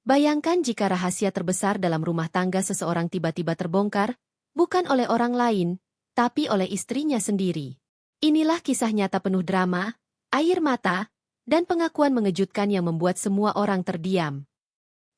Bayangkan jika rahasia terbesar dalam rumah tangga seseorang tiba-tiba terbongkar, bukan oleh orang lain, tapi oleh istrinya sendiri. Inilah kisah nyata penuh drama, air mata, dan pengakuan mengejutkan yang membuat semua orang terdiam.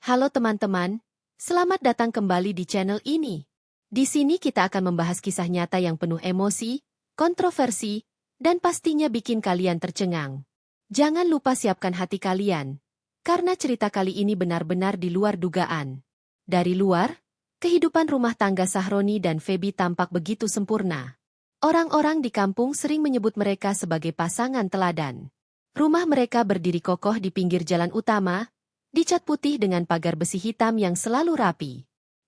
Halo teman-teman, selamat datang kembali di channel ini. Di sini kita akan membahas kisah nyata yang penuh emosi, kontroversi, dan pastinya bikin kalian tercengang. Jangan lupa siapkan hati kalian, karena cerita kali ini benar-benar di luar dugaan. Dari luar, kehidupan rumah tangga Sahroni dan Feby tampak begitu sempurna. Orang-orang di kampung sering menyebut mereka sebagai pasangan teladan. Rumah mereka berdiri kokoh di pinggir jalan utama, dicat putih dengan pagar besi hitam yang selalu rapi.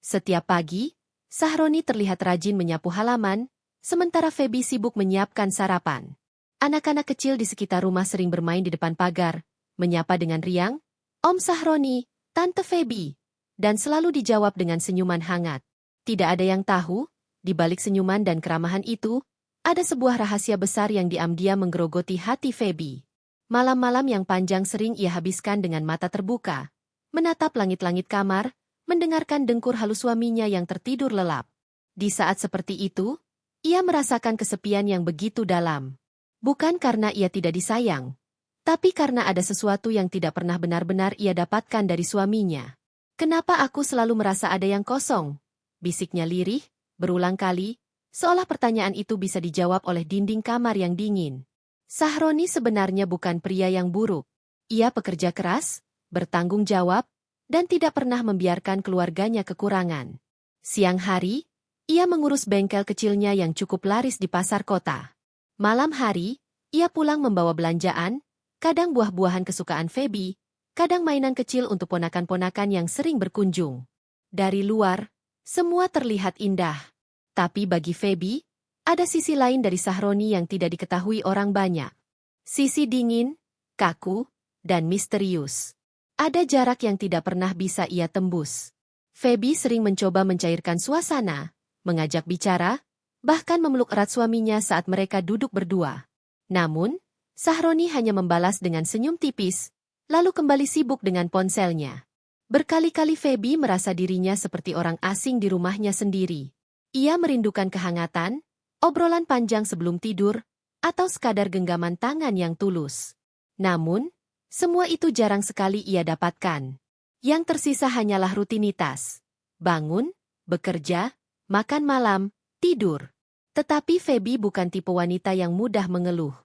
Setiap pagi, Sahroni terlihat rajin menyapu halaman, sementara Feby sibuk menyiapkan sarapan. Anak-anak kecil di sekitar rumah sering bermain di depan pagar, menyapa dengan riang, "Om Sahroni, Tante Feby," dan selalu dijawab dengan senyuman hangat. Tidak ada yang tahu, di balik senyuman dan keramahan itu, ada sebuah rahasia besar yang diam-diam menggerogoti hati Feby. Malam-malam yang panjang sering ia habiskan dengan mata terbuka, menatap langit-langit kamar, mendengarkan dengkur halus suaminya yang tertidur lelap. Di saat seperti itu, ia merasakan kesepian yang begitu dalam. Bukan karena ia tidak disayang, tapi karena ada sesuatu yang tidak pernah benar-benar ia dapatkan dari suaminya. "Kenapa aku selalu merasa ada yang kosong?" bisiknya lirih, berulang kali, seolah pertanyaan itu bisa dijawab oleh dinding kamar yang dingin. Sahroni sebenarnya bukan pria yang buruk. Ia pekerja keras, bertanggung jawab, dan tidak pernah membiarkan keluarganya kekurangan. Siang hari, ia mengurus bengkel kecilnya yang cukup laris di pasar kota. Malam hari, ia pulang membawa belanjaan, kadang buah-buahan kesukaan Feby, kadang mainan kecil untuk ponakan-ponakan yang sering berkunjung. Dari luar, semua terlihat indah. Tapi bagi Feby, ada sisi lain dari Sahroni yang tidak diketahui orang banyak. Sisi dingin, kaku, dan misterius. Ada jarak yang tidak pernah bisa ia tembus. Feby sering mencoba mencairkan suasana, mengajak bicara, bahkan memeluk erat suaminya saat mereka duduk berdua. Namun, Sahroni hanya membalas dengan senyum tipis, lalu kembali sibuk dengan ponselnya. Berkali-kali Feby merasa dirinya seperti orang asing di rumahnya sendiri. Ia merindukan kehangatan, obrolan panjang sebelum tidur, atau sekadar genggaman tangan yang tulus. Namun, semua itu jarang sekali ia dapatkan. Yang tersisa hanyalah rutinitas. Bangun, bekerja, makan malam, tidur. Tetapi Feby bukan tipe wanita yang mudah mengeluh.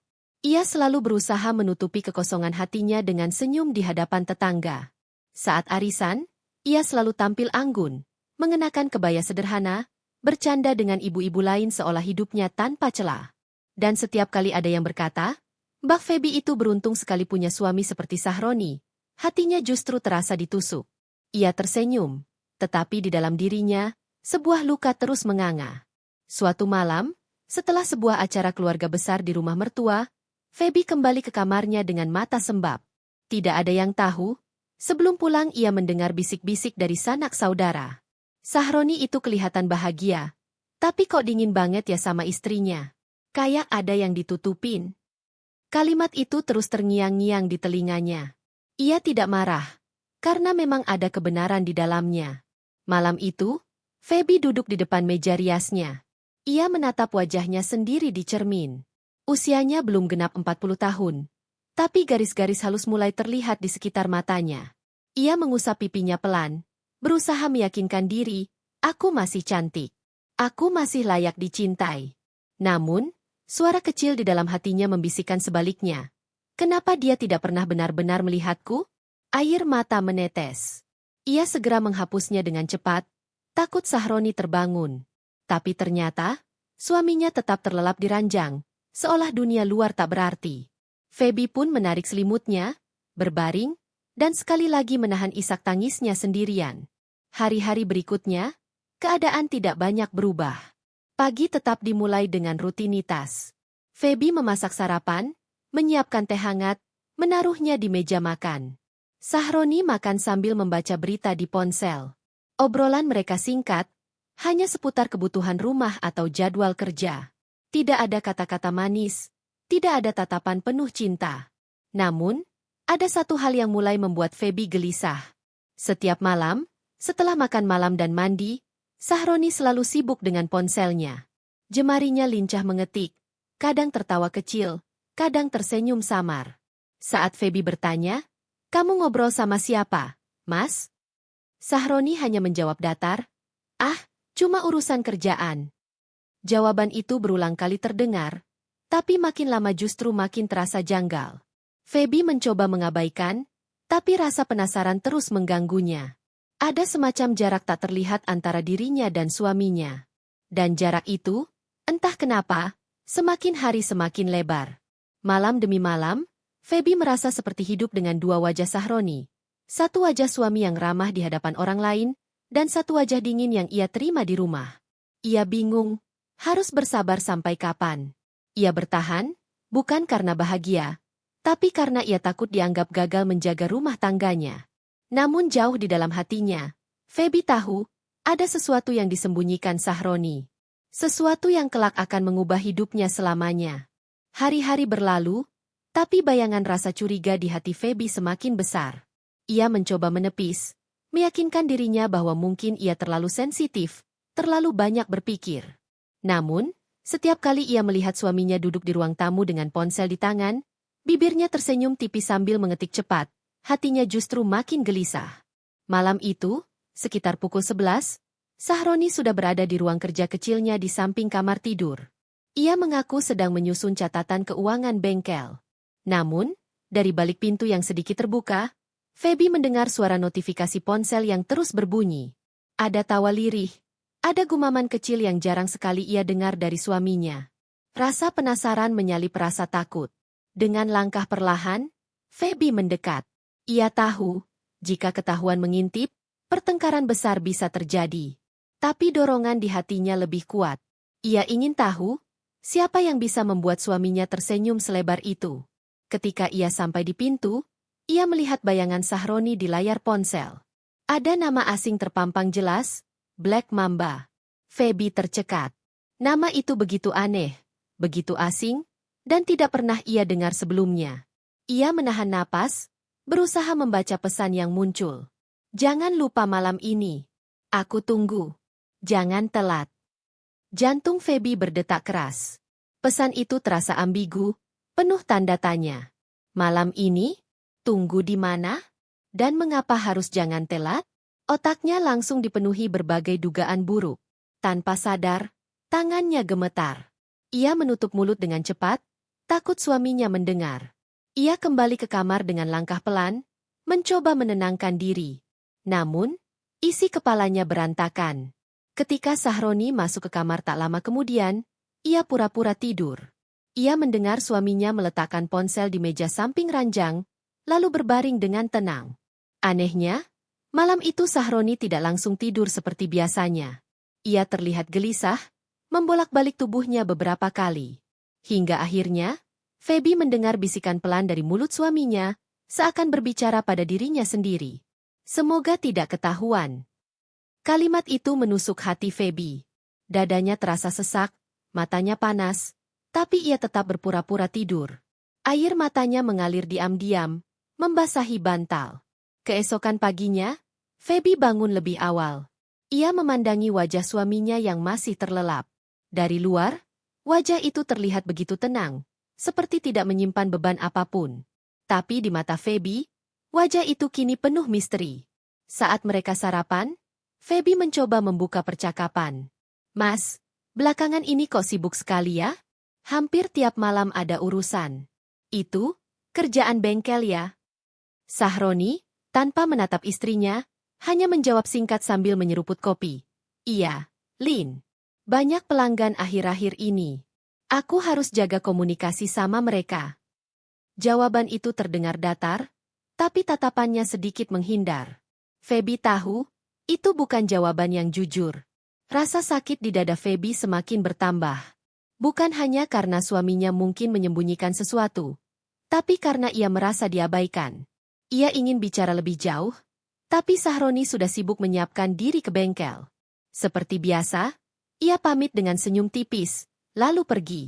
Ia selalu berusaha menutupi kekosongan hatinya dengan senyum di hadapan tetangga. Saat arisan, ia selalu tampil anggun, mengenakan kebaya sederhana, bercanda dengan ibu-ibu lain seolah hidupnya tanpa celah. Dan setiap kali ada yang berkata, "Mbak Feby itu beruntung sekali punya suami seperti Sahroni," hatinya justru terasa ditusuk. Ia tersenyum, tetapi di dalam dirinya, sebuah luka terus menganga. Suatu malam, setelah sebuah acara keluarga besar di rumah mertua, Feby kembali ke kamarnya dengan mata sembab. Tidak ada yang tahu, sebelum pulang ia mendengar bisik-bisik dari sanak saudara. Sahroni itu kelihatan bahagia, tapi kok dingin banget ya sama istrinya. Kayak ada yang ditutupin. Kalimat itu terus terngiang-ngiang di telinganya. Ia tidak marah, karena memang ada kebenaran di dalamnya. Malam itu, Feby duduk di depan meja riasnya. Ia menatap wajahnya sendiri di cermin. Usianya belum genap 40 tahun, tapi garis-garis halus mulai terlihat di sekitar matanya. Ia mengusap pipinya pelan, berusaha meyakinkan diri, "Aku masih cantik. Aku masih layak dicintai." Namun, suara kecil di dalam hatinya membisikkan sebaliknya. "Kenapa dia tidak pernah benar-benar melihatku?" Air mata menetes. Ia segera menghapusnya dengan cepat, takut Sahroni terbangun. Tapi ternyata, suaminya tetap terlelap di ranjang, seolah dunia luar tak berarti. Feby pun menarik selimutnya, berbaring, dan sekali lagi menahan isak tangisnya sendirian. Hari-hari berikutnya, keadaan tidak banyak berubah. Pagi tetap dimulai dengan rutinitas. Feby memasak sarapan, menyiapkan teh hangat, menaruhnya di meja makan. Sahroni makan sambil membaca berita di ponsel. Obrolan mereka singkat, hanya seputar kebutuhan rumah atau jadwal kerja. Tidak ada kata-kata manis, tidak ada tatapan penuh cinta. Namun, ada satu hal yang mulai membuat Feby gelisah. Setiap malam, setelah makan malam dan mandi, Sahroni selalu sibuk dengan ponselnya. Jemarinya lincah mengetik, kadang tertawa kecil, kadang tersenyum samar. Saat Feby bertanya, "Kamu ngobrol sama siapa, Mas?" Sahroni hanya menjawab datar, "Ah, cuma urusan kerjaan." Jawaban itu berulang kali terdengar, tapi makin lama justru makin terasa janggal. Feby mencoba mengabaikan, tapi rasa penasaran terus mengganggunya. Ada semacam jarak tak terlihat antara dirinya dan suaminya. Dan jarak itu, entah kenapa, semakin hari semakin lebar. Malam demi malam, Feby merasa seperti hidup dengan dua wajah Sahroni. Satu wajah suami yang ramah di hadapan orang lain, dan satu wajah dingin yang ia terima di rumah. Ia bingung, harus bersabar sampai kapan. Ia bertahan, bukan karena bahagia, tapi karena ia takut dianggap gagal menjaga rumah tangganya. Namun jauh di dalam hatinya, Feby tahu, ada sesuatu yang disembunyikan Sahroni. Sesuatu yang kelak akan mengubah hidupnya selamanya. Hari-hari berlalu, tapi bayangan rasa curiga di hati Feby semakin besar. Ia mencoba menepis, meyakinkan dirinya bahwa mungkin ia terlalu sensitif, terlalu banyak berpikir. Namun, setiap kali ia melihat suaminya duduk di ruang tamu dengan ponsel di tangan, bibirnya tersenyum tipis sambil mengetik cepat, hatinya justru makin gelisah. Malam itu, sekitar pukul 11, Sahroni sudah berada di ruang kerja kecilnya di samping kamar tidur. Ia mengaku sedang menyusun catatan keuangan bengkel. Namun, dari balik pintu yang sedikit terbuka, Feby mendengar suara notifikasi ponsel yang terus berbunyi. Ada tawa lirih, ada gumaman kecil yang jarang sekali ia dengar dari suaminya. Rasa penasaran menyalip rasa takut. Dengan langkah perlahan, Feby mendekat. Ia tahu, jika ketahuan mengintip, pertengkaran besar bisa terjadi. Tapi dorongan di hatinya lebih kuat. Ia ingin tahu, siapa yang bisa membuat suaminya tersenyum selebar itu. Ketika ia sampai di pintu, ia melihat bayangan Sahroni di layar ponsel. Ada nama asing terpampang jelas, Black Mamba. Feby tercekat. Nama itu begitu aneh, begitu asing, dan tidak pernah ia dengar sebelumnya. Ia menahan napas, berusaha membaca pesan yang muncul. Jangan lupa malam ini. Aku tunggu. Jangan telat. Jantung Feby berdetak keras. Pesan itu terasa ambigu, penuh tanda tanya. Malam ini? Tunggu di mana? Dan mengapa harus jangan telat? Otaknya langsung dipenuhi berbagai dugaan buruk. Tanpa sadar, tangannya gemetar. Ia menutup mulut dengan cepat, takut suaminya mendengar. Ia kembali ke kamar dengan langkah pelan, mencoba menenangkan diri. Namun, isi kepalanya berantakan. Ketika Sahroni masuk ke kamar tak lama kemudian, ia pura-pura tidur. Ia mendengar suaminya meletakkan ponsel di meja samping ranjang, lalu berbaring dengan tenang. Anehnya, malam itu Sahroni tidak langsung tidur seperti biasanya. Ia terlihat gelisah, membolak-balik tubuhnya beberapa kali. Hingga akhirnya, Feby mendengar bisikan pelan dari mulut suaminya, seakan berbicara pada dirinya sendiri. Semoga tidak ketahuan. Kalimat itu menusuk hati Feby. Dadanya terasa sesak, matanya panas, tapi ia tetap berpura-pura tidur. Air matanya mengalir diam-diam, membasahi bantal. Keesokan paginya, Feby bangun lebih awal. Ia memandangi wajah suaminya yang masih terlelap. Dari luar, wajah itu terlihat begitu tenang, seperti tidak menyimpan beban apapun. Tapi di mata Feby, wajah itu kini penuh misteri. Saat mereka sarapan, Feby mencoba membuka percakapan. "Mas, belakangan ini kok sibuk sekali ya? Hampir tiap malam ada urusan." "Itu, kerjaan bengkel ya?" Sahroni, tanpa menatap istrinya, hanya menjawab singkat sambil menyeruput kopi. "Iya, Lin. Banyak pelanggan akhir-akhir ini. Aku harus jaga komunikasi sama mereka." Jawaban itu terdengar datar, tapi tatapannya sedikit menghindar. Feby tahu, itu bukan jawaban yang jujur. Rasa sakit di dada Feby semakin bertambah. Bukan hanya karena suaminya mungkin menyembunyikan sesuatu, tapi karena ia merasa diabaikan. Ia ingin bicara lebih jauh, tapi Sahroni sudah sibuk menyiapkan diri ke bengkel. Seperti biasa, ia pamit dengan senyum tipis, lalu pergi.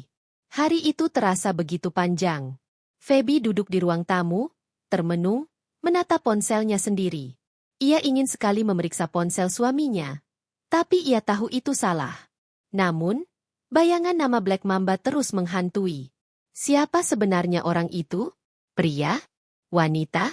Hari itu terasa begitu panjang. Feby duduk di ruang tamu, termenung, menatap ponselnya sendiri. Ia ingin sekali memeriksa ponsel suaminya. Tapi ia tahu itu salah. Namun, bayangan nama Black Mamba terus menghantui. Siapa sebenarnya orang itu? Pria? Wanita?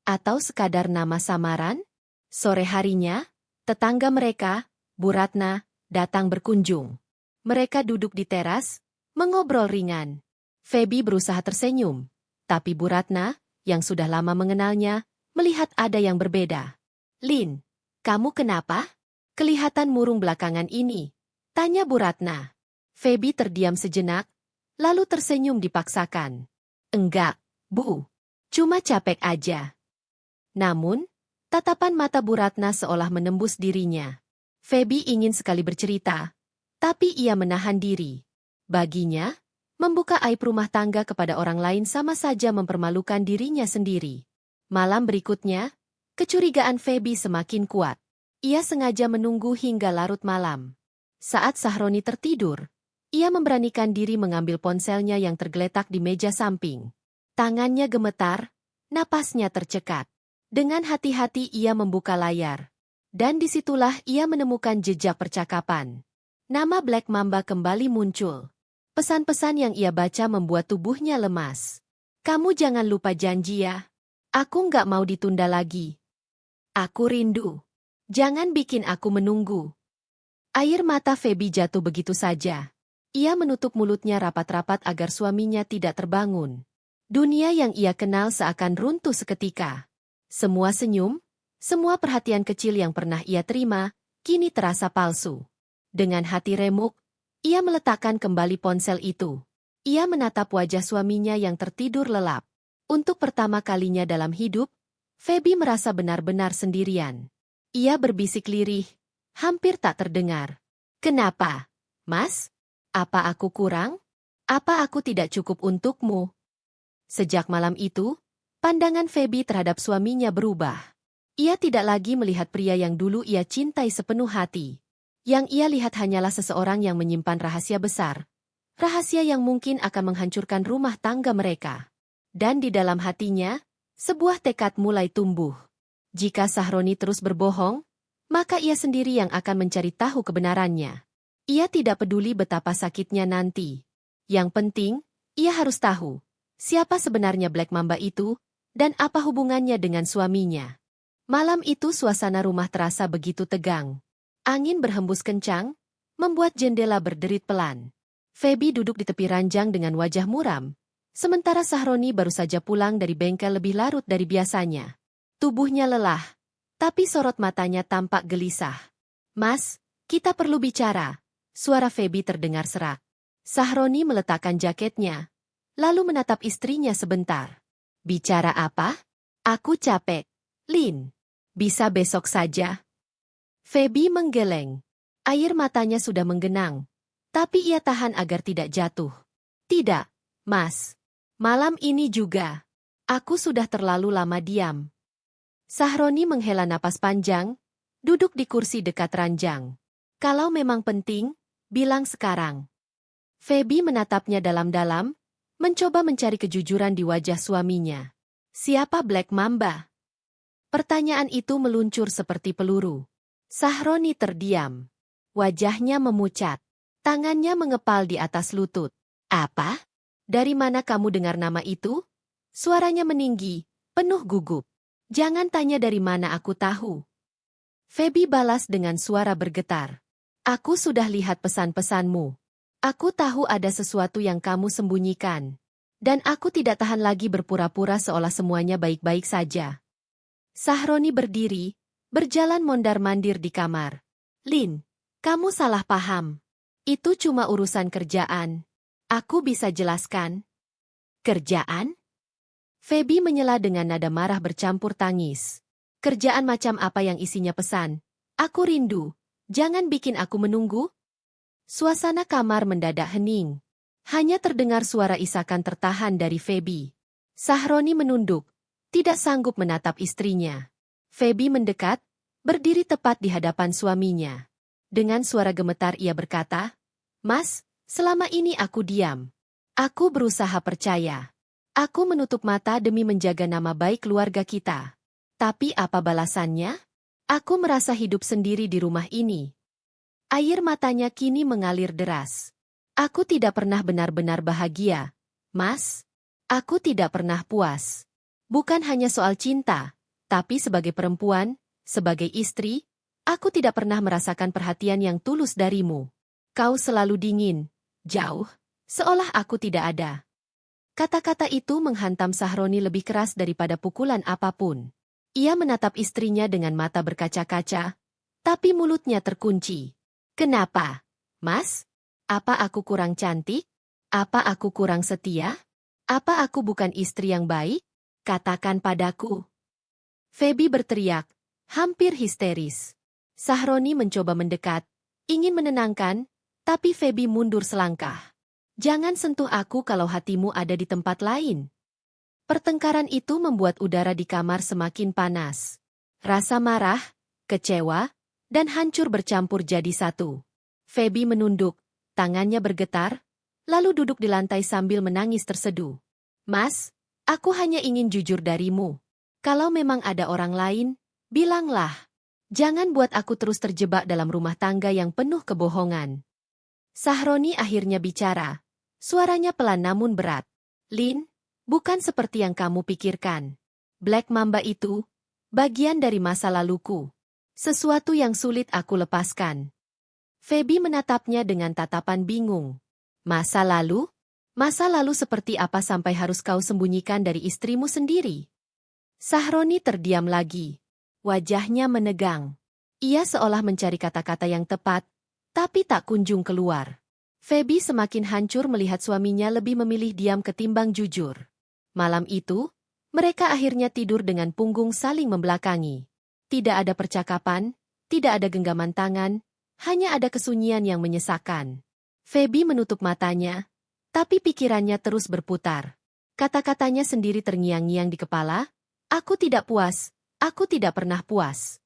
Atau sekadar nama samaran? Sore harinya, tetangga mereka, Bu Ratna, datang berkunjung. Mereka duduk di teras, mengobrol ringan. Feby berusaha tersenyum, tapi Bu Ratna, yang sudah lama mengenalnya, melihat ada yang berbeda. Lin, kamu kenapa? Kelihatan murung belakangan ini, tanya Bu Ratna. Feby terdiam sejenak, lalu tersenyum dipaksakan. Enggak, Bu. Cuma capek aja. Namun, tatapan mata Bu Ratna seolah menembus dirinya. Feby ingin sekali bercerita, tapi ia menahan diri. Baginya, membuka aib rumah tangga kepada orang lain sama saja mempermalukan dirinya sendiri. Malam berikutnya, kecurigaan Feby semakin kuat. Ia sengaja menunggu hingga larut malam. Saat Sahroni tertidur, ia memberanikan diri mengambil ponselnya yang tergeletak di meja samping. Tangannya gemetar, napasnya tercekat. Dengan hati-hati ia membuka layar. Dan disitulah ia menemukan jejak percakapan. Nama Black Mamba kembali muncul. Pesan-pesan yang ia baca membuat tubuhnya lemas. Kamu jangan lupa janji ya. Aku nggak mau ditunda lagi. Aku rindu. Jangan bikin aku menunggu. Air mata Feby jatuh begitu saja. Ia menutup mulutnya rapat-rapat agar suaminya tidak terbangun. Dunia yang ia kenal seakan runtuh seketika. Semua senyum, semua perhatian kecil yang pernah ia terima, kini terasa palsu. Dengan hati remuk, ia meletakkan kembali ponsel itu. Ia menatap wajah suaminya yang tertidur lelap. Untuk pertama kalinya dalam hidup, Feby merasa benar-benar sendirian. Ia berbisik lirih, hampir tak terdengar. Kenapa, Mas? Apa aku kurang? Apa aku tidak cukup untukmu? Sejak malam itu, pandangan Feby terhadap suaminya berubah. Ia tidak lagi melihat pria yang dulu ia cintai sepenuh hati. Yang ia lihat hanyalah seseorang yang menyimpan rahasia besar. Rahasia yang mungkin akan menghancurkan rumah tangga mereka. Dan di dalam hatinya, sebuah tekad mulai tumbuh. Jika Sahroni terus berbohong, maka ia sendiri yang akan mencari tahu kebenarannya. Ia tidak peduli betapa sakitnya nanti. Yang penting, ia harus tahu siapa sebenarnya Black Mamba itu, dan apa hubungannya dengan suaminya. Malam itu suasana rumah terasa begitu tegang. Angin berhembus kencang, membuat jendela berderit pelan. Feby duduk di tepi ranjang dengan wajah muram. Sementara Sahroni baru saja pulang dari bengkel lebih larut dari biasanya. Tubuhnya lelah, tapi sorot matanya tampak gelisah. Mas, kita perlu bicara. Suara Feby terdengar serak. Sahroni meletakkan jaketnya, lalu menatap istrinya sebentar. Bicara apa? Aku capek. Lin, bisa besok saja. Feby menggeleng. Air matanya sudah menggenang, tapi ia tahan agar tidak jatuh. Tidak, Mas. Malam ini juga. Aku sudah terlalu lama diam. Sahroni menghela napas panjang, duduk di kursi dekat ranjang. Kalau memang penting, bilang sekarang. Feby menatapnya dalam-dalam, mencoba mencari kejujuran di wajah suaminya. Siapa Black Mamba? Pertanyaan itu meluncur seperti peluru. Sahroni terdiam. Wajahnya memucat. Tangannya mengepal di atas lutut. Apa? Dari mana kamu dengar nama itu? Suaranya meninggi, penuh gugup. Jangan tanya dari mana aku tahu. Feby balas dengan suara bergetar. Aku sudah lihat pesan-pesanmu. Aku tahu ada sesuatu yang kamu sembunyikan. Dan aku tidak tahan lagi berpura-pura seolah semuanya baik-baik saja. Sahroni berdiri, berjalan mondar-mandir di kamar. Lin, kamu salah paham. Itu cuma urusan kerjaan. Aku bisa jelaskan. Kerjaan? Feby menyela dengan nada marah bercampur tangis. Kerjaan macam apa yang isinya pesan? Aku rindu. Jangan bikin aku menunggu. Suasana kamar mendadak hening. Hanya terdengar suara isakan tertahan dari Feby. Sahroni menunduk, tidak sanggup menatap istrinya. Feby mendekat, berdiri tepat di hadapan suaminya. Dengan suara gemetar ia berkata, Mas, selama ini aku diam. Aku berusaha percaya. Aku menutup mata demi menjaga nama baik keluarga kita. Tapi apa balasannya? Aku merasa hidup sendiri di rumah ini. Air matanya kini mengalir deras. Aku tidak pernah benar-benar bahagia, Mas. Aku tidak pernah puas. Bukan hanya soal cinta, tapi sebagai perempuan, sebagai istri, aku tidak pernah merasakan perhatian yang tulus darimu. Kau selalu dingin, jauh, seolah aku tidak ada. Kata-kata itu menghantam Sahroni lebih keras daripada pukulan apapun. Ia menatap istrinya dengan mata berkaca-kaca, tapi mulutnya terkunci. Kenapa, Mas? Apa aku kurang cantik? Apa aku kurang setia? Apa aku bukan istri yang baik? Katakan padaku. Feby berteriak, hampir histeris. Sahroni mencoba mendekat, ingin menenangkan, tapi Feby mundur selangkah. Jangan sentuh aku kalau hatimu ada di tempat lain. Pertengkaran itu membuat udara di kamar semakin panas. Rasa marah, kecewa, dan hancur bercampur jadi satu. Feby menunduk, tangannya bergetar, lalu duduk di lantai sambil menangis terseduh. Mas, aku hanya ingin jujur darimu. Kalau memang ada orang lain, bilanglah. Jangan buat aku terus terjebak dalam rumah tangga yang penuh kebohongan. Sahroni akhirnya bicara. Suaranya pelan namun berat. Lin, bukan seperti yang kamu pikirkan. Black Mamba itu, bagian dari masa laluku. Sesuatu yang sulit aku lepaskan. Feby menatapnya dengan tatapan bingung. Masa lalu? Masa lalu seperti apa sampai harus kau sembunyikan dari istrimu sendiri? Sahroni terdiam lagi. Wajahnya menegang. Ia seolah mencari kata-kata yang tepat, tapi tak kunjung keluar. Feby semakin hancur melihat suaminya lebih memilih diam ketimbang jujur. Malam itu, mereka akhirnya tidur dengan punggung saling membelakangi. Tidak ada percakapan, tidak ada genggaman tangan, hanya ada kesunyian yang menyesakkan. Feby menutup matanya, tapi pikirannya terus berputar. Kata-katanya sendiri terngiang-ngiang di kepala, aku tidak puas, aku tidak pernah puas.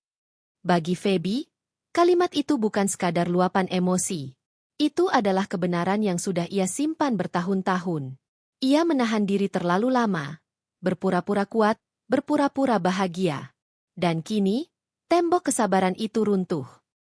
Bagi Feby, kalimat itu bukan sekadar luapan emosi. Itu adalah kebenaran yang sudah ia simpan bertahun-tahun. Ia menahan diri terlalu lama, berpura-pura kuat, berpura-pura bahagia. Dan kini, tembok kesabaran itu runtuh.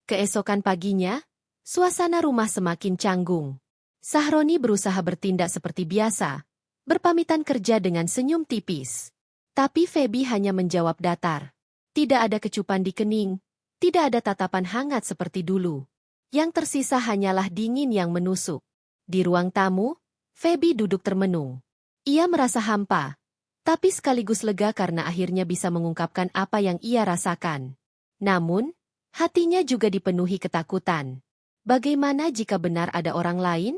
Keesokan paginya, suasana rumah semakin canggung. Sahroni berusaha bertindak seperti biasa, berpamitan kerja dengan senyum tipis. Tapi Feby hanya menjawab datar. Tidak ada kecupan di kening, tidak ada tatapan hangat seperti dulu. Yang tersisa hanyalah dingin yang menusuk. Di ruang tamu, Feby duduk termenung. Ia merasa hampa, tapi sekaligus lega karena akhirnya bisa mengungkapkan apa yang ia rasakan. Namun, hatinya juga dipenuhi ketakutan. Bagaimana jika benar ada orang lain?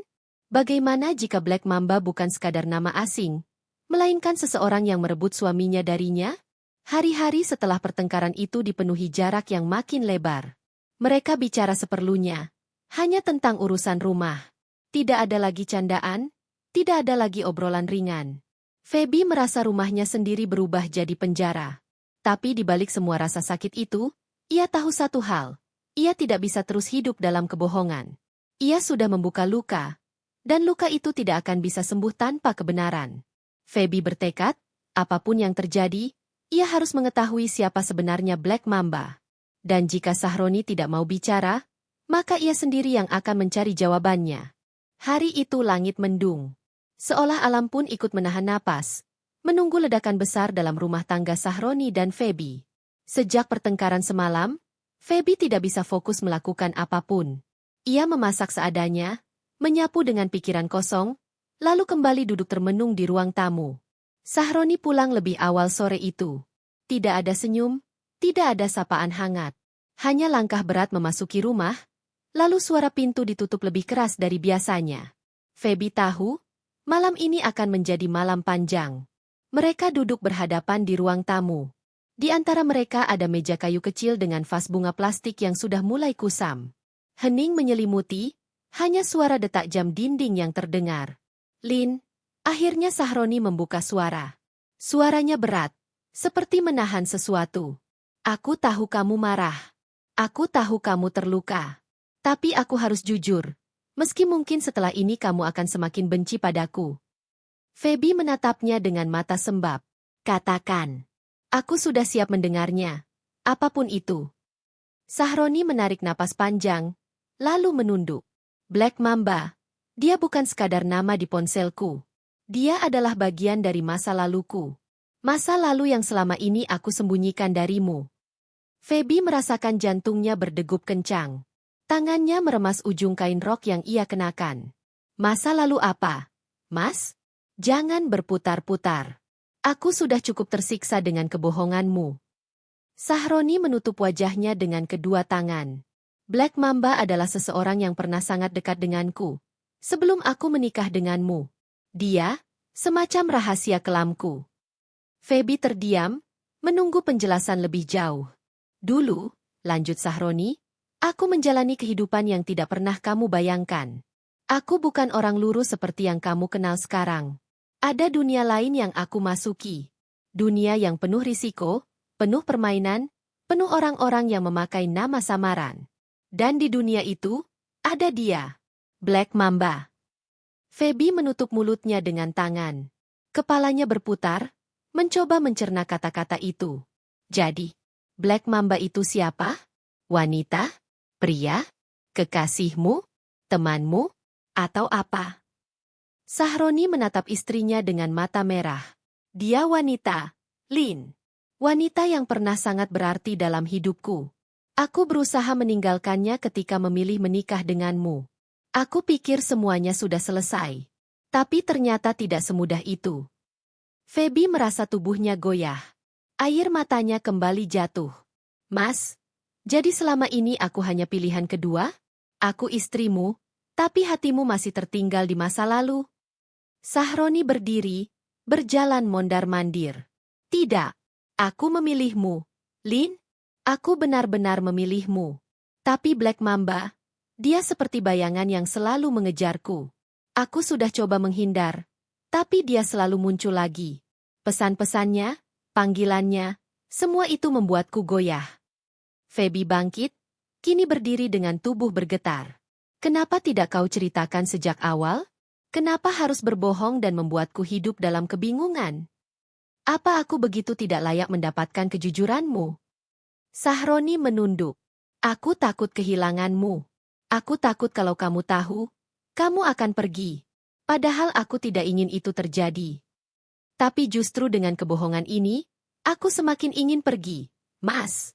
Bagaimana jika Black Mamba bukan sekadar nama asing, melainkan seseorang yang merebut suaminya darinya? Hari-hari setelah pertengkaran itu dipenuhi jarak yang makin lebar. Mereka bicara seperlunya, hanya tentang urusan rumah. Tidak ada lagi candaan, tidak ada lagi obrolan ringan. Feby merasa rumahnya sendiri berubah jadi penjara. Tapi di balik semua rasa sakit itu, ia tahu satu hal. Ia tidak bisa terus hidup dalam kebohongan. Ia sudah membuka luka, dan luka itu tidak akan bisa sembuh tanpa kebenaran. Feby bertekad, apapun yang terjadi, ia harus mengetahui siapa sebenarnya Black Mamba. Dan jika Sahroni tidak mau bicara, maka ia sendiri yang akan mencari jawabannya. Hari itu langit mendung. Seolah alam pun ikut menahan napas, menunggu ledakan besar dalam rumah tangga Sahroni dan Feby. Sejak pertengkaran semalam, Feby tidak bisa fokus melakukan apapun. Ia memasak seadanya, menyapu dengan pikiran kosong, lalu kembali duduk termenung di ruang tamu. Sahroni pulang lebih awal sore itu. Tidak ada senyum, tidak ada sapaan hangat. Hanya langkah berat memasuki rumah, lalu suara pintu ditutup lebih keras dari biasanya. Feby tahu, malam ini akan menjadi malam panjang. Mereka duduk berhadapan di ruang tamu. Di antara mereka ada meja kayu kecil dengan vas bunga plastik yang sudah mulai kusam. Hening menyelimuti, hanya suara detak jam dinding yang terdengar. Lin, akhirnya Sahroni membuka suara. Suaranya berat, seperti menahan sesuatu. Aku tahu kamu marah. Aku tahu kamu terluka. Tapi aku harus jujur. Meski mungkin setelah ini kamu akan semakin benci padaku. Feby menatapnya dengan mata sembab. Katakan. Aku sudah siap mendengarnya. Apapun itu. Sahroni menarik napas panjang, lalu menunduk. Black Mamba. Dia bukan sekadar nama di ponselku. Dia adalah bagian dari masa laluku. Masa lalu yang selama ini aku sembunyikan darimu. Feby merasakan jantungnya berdegup kencang. Tangannya meremas ujung kain rok yang ia kenakan. Masa lalu apa? Mas? Jangan berputar-putar. Aku sudah cukup tersiksa dengan kebohonganmu. Sahroni menutup wajahnya dengan kedua tangan. Black Mamba adalah seseorang yang pernah sangat dekat denganku. Sebelum aku menikah denganmu. Dia, semacam rahasia kelamku. Feby terdiam, menunggu penjelasan lebih jauh. Dulu, lanjut Sahroni, aku menjalani kehidupan yang tidak pernah kamu bayangkan. Aku bukan orang lurus seperti yang kamu kenal sekarang. Ada dunia lain yang aku masuki. Dunia yang penuh risiko, penuh permainan, penuh orang-orang yang memakai nama samaran. Dan di dunia itu, ada dia. Black Mamba. Feby menutup mulutnya dengan tangan. Kepalanya berputar, mencoba mencerna kata-kata itu. Jadi, Black Mamba itu siapa? Wanita? Pria? Kekasihmu? Temanmu? Atau apa? Sahroni menatap istrinya dengan mata merah. Dia wanita, Lin. Wanita yang pernah sangat berarti dalam hidupku. Aku berusaha meninggalkannya ketika memilih menikah denganmu. Aku pikir semuanya sudah selesai. Tapi ternyata tidak semudah itu. Feby merasa tubuhnya goyah. Air matanya kembali jatuh. Mas, jadi selama ini aku hanya pilihan kedua? Aku istrimu, tapi hatimu masih tertinggal di masa lalu. Sahroni berdiri, berjalan mondar-mandir. Tidak, aku memilihmu, Lin. Aku benar-benar memilihmu. Tapi Black Mamba, dia seperti bayangan yang selalu mengejarku. Aku sudah coba menghindar, tapi dia selalu muncul lagi. Pesan-pesannya, panggilannya, semua itu membuatku goyah. Feby bangkit, kini berdiri dengan tubuh bergetar. Kenapa tidak kau ceritakan sejak awal? Kenapa harus berbohong dan membuatku hidup dalam kebingungan? Apa aku begitu tidak layak mendapatkan kejujuranmu? Sahroni menunduk. Aku takut kehilanganmu. Aku takut kalau kamu tahu, kamu akan pergi. Padahal aku tidak ingin itu terjadi. Tapi justru dengan kebohongan ini, aku semakin ingin pergi. Mas.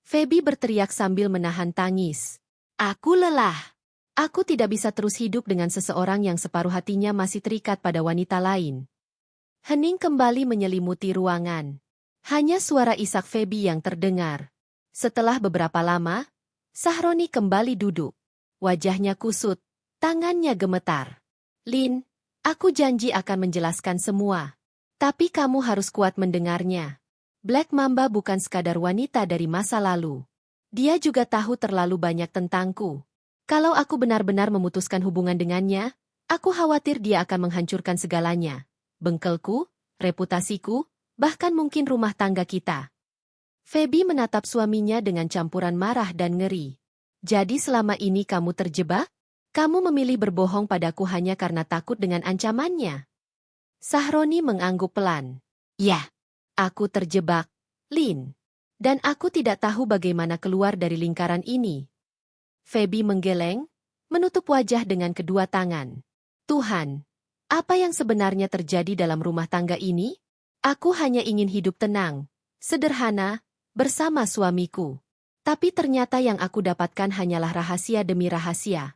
Feby berteriak sambil menahan tangis. Aku lelah. Aku tidak bisa terus hidup dengan seseorang yang separuh hatinya masih terikat pada wanita lain. Hening kembali menyelimuti ruangan. Hanya suara isak Feby yang terdengar. Setelah beberapa lama, Sahroni kembali duduk. Wajahnya kusut, tangannya gemetar. Lin, aku janji akan menjelaskan semua. Tapi kamu harus kuat mendengarnya. Black Mamba bukan sekadar wanita dari masa lalu. Dia juga tahu terlalu banyak tentangku. Kalau aku benar-benar memutuskan hubungan dengannya, aku khawatir dia akan menghancurkan segalanya. Bengkelku, reputasiku, bahkan mungkin rumah tangga kita. Feby menatap suaminya dengan campuran marah dan ngeri. Jadi selama ini kamu terjebak? Kamu memilih berbohong padaku hanya karena takut dengan ancamannya. Sahroni mengangguk pelan. Ya, aku terjebak, Lin. Dan aku tidak tahu bagaimana keluar dari lingkaran ini. Feby menggeleng, menutup wajah dengan kedua tangan. Tuhan, apa yang sebenarnya terjadi dalam rumah tangga ini? Aku hanya ingin hidup tenang, sederhana, bersama suamiku. Tapi ternyata yang aku dapatkan hanyalah rahasia demi rahasia.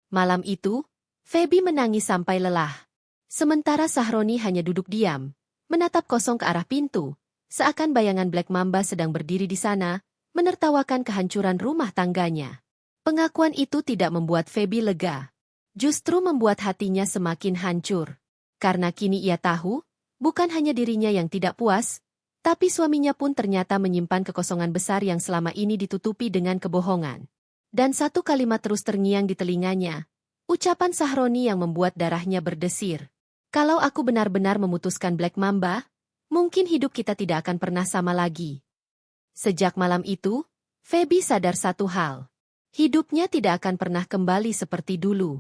Malam itu, Feby menangis sampai lelah. Sementara Sahroni hanya duduk diam, menatap kosong ke arah pintu, seakan bayangan Black Mamba sedang berdiri di sana, menertawakan kehancuran rumah tangganya. Pengakuan itu tidak membuat Feby lega. Justru membuat hatinya semakin hancur. Karena kini ia tahu, bukan hanya dirinya yang tidak puas, tapi suaminya pun ternyata menyimpan kekosongan besar yang selama ini ditutupi dengan kebohongan. Dan satu kalimat terus terngiang di telinganya, ucapan Sahroni yang membuat darahnya berdesir. Kalau aku benar-benar memutuskan Black Mamba, mungkin hidup kita tidak akan pernah sama lagi. Sejak malam itu, Feby sadar satu hal. Hidupnya tidak akan pernah kembali seperti dulu.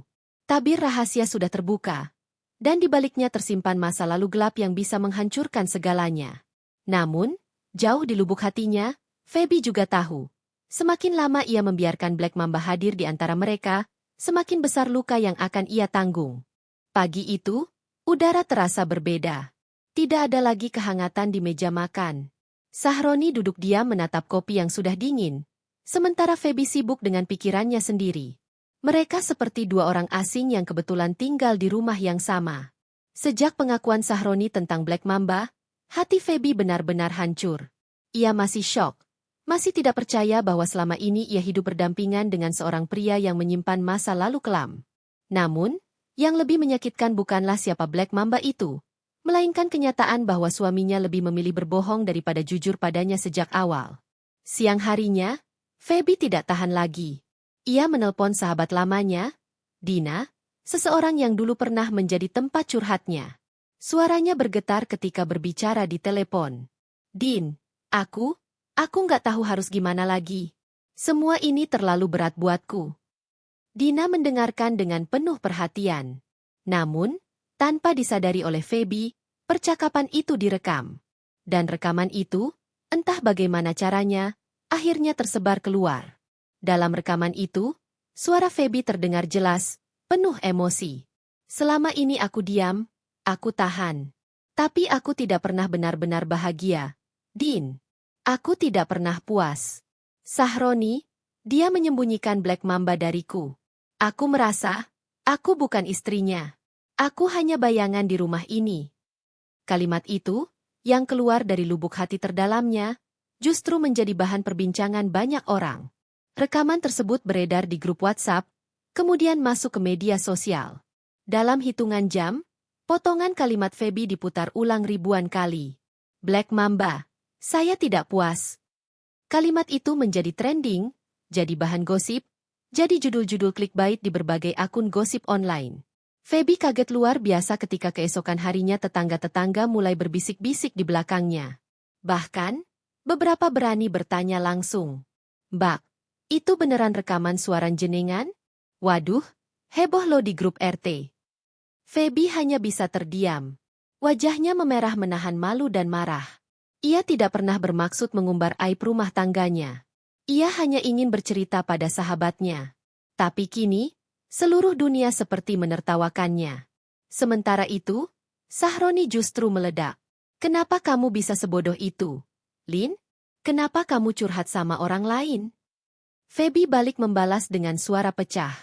Tabir rahasia sudah terbuka. Dan di baliknya tersimpan masa lalu gelap yang bisa menghancurkan segalanya. Namun, jauh di lubuk hatinya, Feby juga tahu. Semakin lama ia membiarkan Black Mamba hadir di antara mereka, semakin besar luka yang akan ia tanggung. Pagi itu, udara terasa berbeda. Tidak ada lagi kehangatan di meja makan. Sahroni duduk diam menatap kopi yang sudah dingin, sementara Feby sibuk dengan pikirannya sendiri. Mereka seperti dua orang asing yang kebetulan tinggal di rumah yang sama. Sejak pengakuan Sahroni tentang Black Mamba, hati Feby benar-benar hancur. Ia masih syok, masih tidak percaya bahwa selama ini ia hidup berdampingan dengan seorang pria yang menyimpan masa lalu kelam. Namun, yang lebih menyakitkan bukanlah siapa Black Mamba itu, melainkan kenyataan bahwa suaminya lebih memilih berbohong daripada jujur padanya sejak awal. Siang harinya, Feby tidak tahan lagi. Ia menelpon sahabat lamanya, Dina, seseorang yang dulu pernah menjadi tempat curhatnya. Suaranya bergetar ketika berbicara di telepon. Din, aku nggak tahu harus gimana lagi. Semua ini terlalu berat buatku. Dina mendengarkan dengan penuh perhatian. Namun, tanpa disadari oleh Feby, percakapan itu direkam. Dan rekaman itu, entah bagaimana caranya, akhirnya tersebar keluar. Dalam rekaman itu, suara Feby terdengar jelas, penuh emosi. Selama ini aku diam, aku tahan. Tapi aku tidak pernah benar-benar bahagia. Din, aku tidak pernah puas. Sahroni, dia menyembunyikan Black Mamba dariku. Aku merasa, aku bukan istrinya. Aku hanya bayangan di rumah ini. Kalimat itu, yang keluar dari lubuk hati terdalamnya, justru menjadi bahan perbincangan banyak orang. Rekaman tersebut beredar di grup WhatsApp, kemudian masuk ke media sosial. Dalam hitungan jam, potongan kalimat Feby diputar ulang ribuan kali. Black Mamba, saya tidak puas. Kalimat itu menjadi trending, jadi bahan gosip, jadi judul-judul clickbait di berbagai akun gosip online. Feby kaget luar biasa ketika keesokan harinya tetangga-tetangga mulai berbisik-bisik di belakangnya. Bahkan, beberapa berani bertanya langsung. Mbak, itu beneran rekaman suara jenengan? Waduh, heboh lo di grup RT. Feby hanya bisa terdiam. Wajahnya memerah menahan malu dan marah. Ia tidak pernah bermaksud mengumbar aib rumah tangganya. Ia hanya ingin bercerita pada sahabatnya. Tapi kini, seluruh dunia seperti menertawakannya. Sementara itu, Sahroni justru meledak. Kenapa kamu bisa sebodoh itu? Lin, kenapa kamu curhat sama orang lain? Feby balik membalas dengan suara pecah.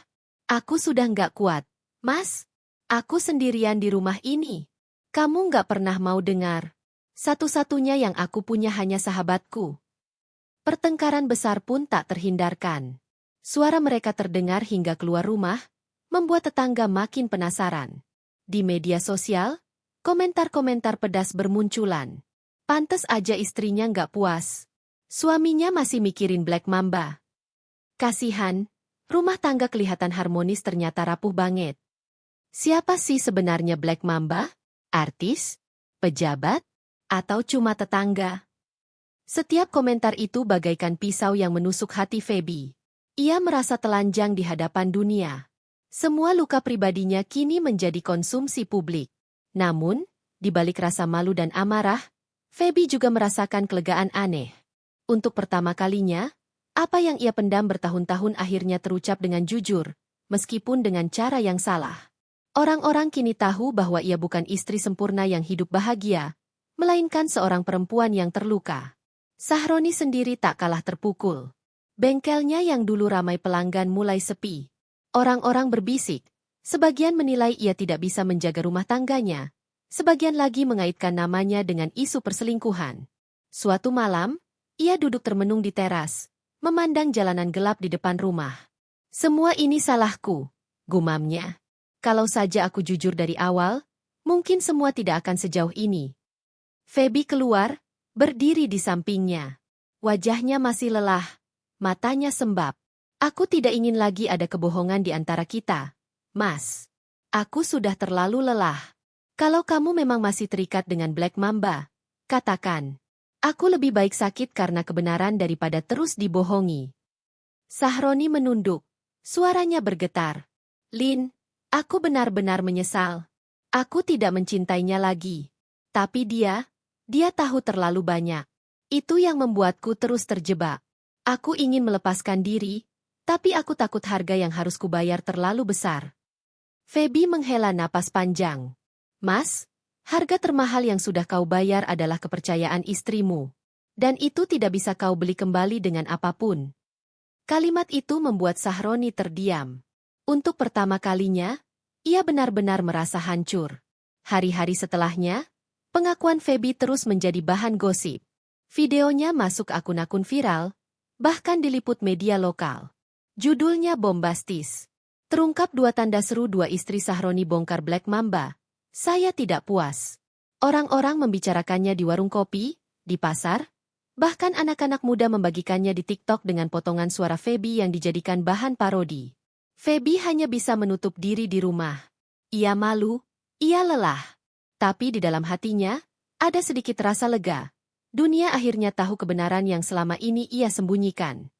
Aku sudah nggak kuat. Mas, aku sendirian di rumah ini. Kamu nggak pernah mau dengar. Satu-satunya yang aku punya hanya sahabatku. Pertengkaran besar pun tak terhindarkan. Suara mereka terdengar hingga keluar rumah, membuat tetangga makin penasaran. Di media sosial, komentar-komentar pedas bermunculan. Pantes aja istrinya nggak puas. Suaminya masih mikirin Black Mamba. Kasihan, rumah tangga kelihatan harmonis ternyata rapuh banget. Siapa sih sebenarnya Black Mamba? Artis? Pejabat? Atau cuma tetangga? Setiap komentar itu bagaikan pisau yang menusuk hati Feby. Ia merasa telanjang di hadapan dunia. Semua luka pribadinya kini menjadi konsumsi publik. Namun, di balik rasa malu dan amarah, Feby juga merasakan kelegaan aneh. Untuk pertama kalinya, apa yang ia pendam bertahun-tahun akhirnya terucap dengan jujur, meskipun dengan cara yang salah. Orang-orang kini tahu bahwa ia bukan istri sempurna yang hidup bahagia, melainkan seorang perempuan yang terluka. Sahroni sendiri tak kalah terpukul. Bengkelnya yang dulu ramai pelanggan mulai sepi. Orang-orang berbisik, sebagian menilai ia tidak bisa menjaga rumah tangganya, sebagian lagi mengaitkan namanya dengan isu perselingkuhan. Suatu malam, ia duduk termenung di teras, memandang jalanan gelap di depan rumah. Semua ini salahku, gumamnya. Kalau saja aku jujur dari awal, mungkin semua tidak akan sejauh ini. Feby keluar, berdiri di sampingnya. Wajahnya masih lelah, matanya sembab. Aku tidak ingin lagi ada kebohongan di antara kita, Mas. Aku sudah terlalu lelah. Kalau kamu memang masih terikat dengan Black Mamba, katakan. Aku lebih baik sakit karena kebenaran daripada terus dibohongi. Sahroni menunduk. Suaranya bergetar. Lin, aku benar-benar menyesal. Aku tidak mencintainya lagi. Tapi dia tahu terlalu banyak. Itu yang membuatku terus terjebak. Aku ingin melepaskan diri, tapi aku takut harga yang harus kubayar terlalu besar. Feby menghela napas panjang. Mas, harga termahal yang sudah kau bayar adalah kepercayaan istrimu. Dan itu tidak bisa kau beli kembali dengan apapun. Kalimat itu membuat Sahroni terdiam. Untuk pertama kalinya, ia benar-benar merasa hancur. Hari-hari setelahnya, pengakuan Feby terus menjadi bahan gosip. Videonya masuk akun-akun viral, bahkan diliput media lokal. Judulnya bombastis. Terungkap 2 tanda seru 2 istri Sahroni bongkar Black Mamba. Saya tidak puas. Orang-orang membicarakannya di warung kopi, di pasar, bahkan anak-anak muda membagikannya di TikTok dengan potongan suara Feby yang dijadikan bahan parodi. Feby hanya bisa menutup diri di rumah. Ia malu, ia lelah. Tapi di dalam hatinya, ada sedikit rasa lega. Dunia akhirnya tahu kebenaran yang selama ini ia sembunyikan.